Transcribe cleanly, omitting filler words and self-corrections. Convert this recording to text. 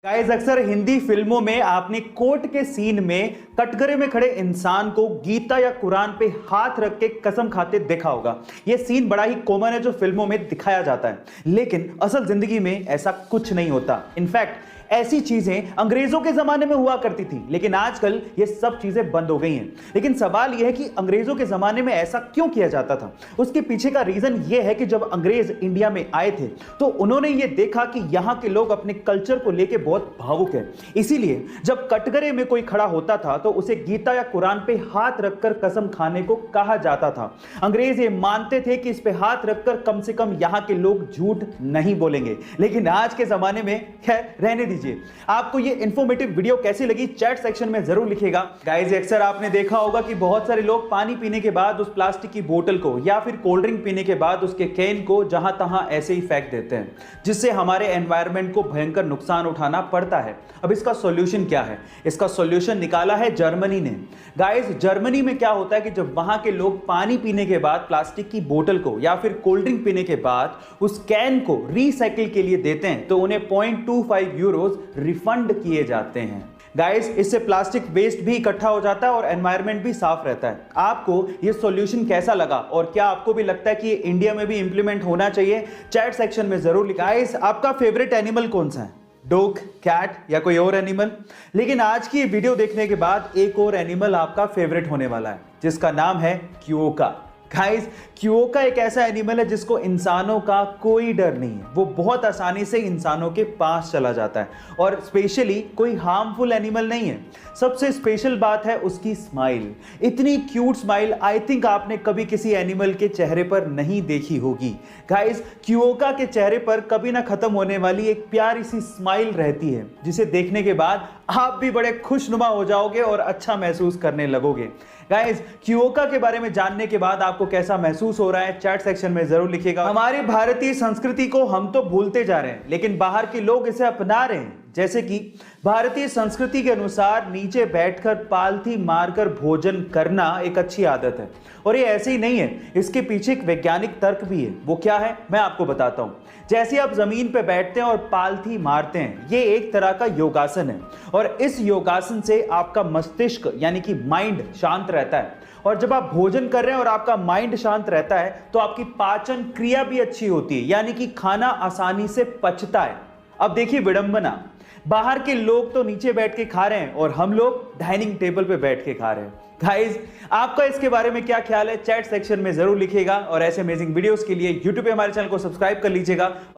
Guys, अक्सर हिंदी फिल्मों में आपने कोर्ट के सीन में कटघरे में खड़े इंसान को गीता या कुरान पे हाथ रख के कसम खाते देखा होगा। यह सीन बड़ा ही कॉमन है जो फिल्मों में दिखाया जाता है, लेकिन असल जिंदगी में ऐसा कुछ नहीं होता। इनफैक्ट ऐसी चीजें अंग्रेजों के जमाने में हुआ करती थी, लेकिन आजकल ये सब चीजें बंद हो गई हैं। लेकिन सवाल यह है कि अंग्रेजों के जमाने में ऐसा क्यों किया जाता था। उसके पीछे का रीजन यह है कि जब अंग्रेज इंडिया में आए थे तो उन्होंने ये देखा कि यहाँ के लोग अपने कल्चर को लेकर बहुत भावुक है। इसीलिए जब कटघरे में कोई खड़ा होता था तो उसे गीता या कुरान पे हाथ रखकर कसम खाने को कहा जाता था। अंग्रेज ये मानते थे कि इस पे हाथ रखकर कम से कम यहाँ के लोग झूठ नहीं बोलेंगे। लेकिन आज के जमाने में खैर रहने दीजिए। आपको ये इंफॉर्मेटिव वीडियो कैसी लगी चैट सेक्शन में जरूर लिखिएगा। गाइस, अक्सर आपने देखा होगा कि बहुत सारे लोग पानी पीने के बाद उस प्लास्टिक की बोतल को या फिर कोल्ड ड्रिंक पीने के बाद उसके कैन को जहां तहां ऐसे ही फेंक देते हैं, जिससे हमारे एनवायरनमेंट को भयंकर नुकसान उठाना पड़ता है। अब इसका सॉल्यूशन क्या है? इसका सॉल्यूशन निकाला है जर्मनी ने। गाइस, जर्मनी में क्या होता है कि जब वहां के लोग पानी पीने के बाद प्लास्टिक की बोतल को या फिर कोल्ड ड्रिंक पीने के बाद उस कैन को रीसाइकिल के लिए देते हैं तो उन्हें 0.25 यूरोज रिफंड किए जाते हैं। गाइस, इससे प्लास्टिक वेस्ट भी इकट्ठा हो जाता है और एनवायरनमेंट भी साफ रहता है। आपको ये सॉल्यूशन कैसा लगा और क्या आपको भी लगता है कि ये इंडिया में भी इंप्लीमेंट होना चाहिए? चैट सेक्शन में जरूर लिखिए। गाइस, आपका फेवरेट एनिमल कौन सा है? डॉग, कैट या कोई और एनिमल? लेकिन आज की ये वीडियो देखने के बाद एक और एनिमल आपका फेवरेट होने वाला है, जिसका नाम है क्योका। गाइस, क्योका एक ऐसा एनिमल है जिसको इंसानों का कोई डर नहीं है। वो बहुत आसानी से इंसानों के पास चला जाता है और स्पेशली कोई हार्मफुल एनिमल नहीं है। सबसे स्पेशल बात है उसकी स्माइल। इतनी क्यूट स्माइल आई थिंक आपने कभी किसी एनिमल के चेहरे पर नहीं देखी होगी। गाइस, क्योका के चेहरे पर कभी ना खत्म होने वाली एक प्यारी सी स्माइल रहती है, जिसे देखने के बाद आप भी बड़े खुशनुमा हो जाओगे और अच्छा महसूस करने लगोगे। गाइस, क्योका के बारे में जानने के बाद आपको कैसा महसूस हो रहा है चैट सेक्शन में जरूर लिखिएगा। हमारी भारतीय संस्कृति को हम तो भूलते जा रहे हैं, लेकिन बाहर के लोग इसे अपना रहे हैं। जैसे कि भारतीय संस्कृति के अनुसार नीचे बैठकर पालथी मारकर भोजन करना एक अच्छी आदत है, और ये ऐसे ही नहीं है, इसके पीछे एक वैज्ञानिक तर्क भी है। वो क्या है मैं आपको बताता हूं। जैसे आप जमीन पे बैठते हैं और पालथी मारते हैं, ये एक तरह का योगासन है, और इस योगासन से आपका मस्तिष्क यानी कि माइंड शांत रहता है। और जब आप भोजन कर रहे हैं और आपका माइंड शांत रहता है तो आपकी पाचन क्रिया भी अच्छी होती है, यानी कि खाना आसानी से पचता है। अब देखिए विडंबना, बाहर के लोग तो नीचे बैठ के खा रहे हैं और हम लोग डाइनिंग टेबल पे बैठ के खा रहे हैं। गाइस, आपका इसके बारे में क्या ख्याल है? चैट सेक्शन में जरूर लिखिएगा और ऐसे अमेजिंग वीडियोस के लिए यूट्यूब पे हमारे चैनल को सब्सक्राइब कर लीजिएगा।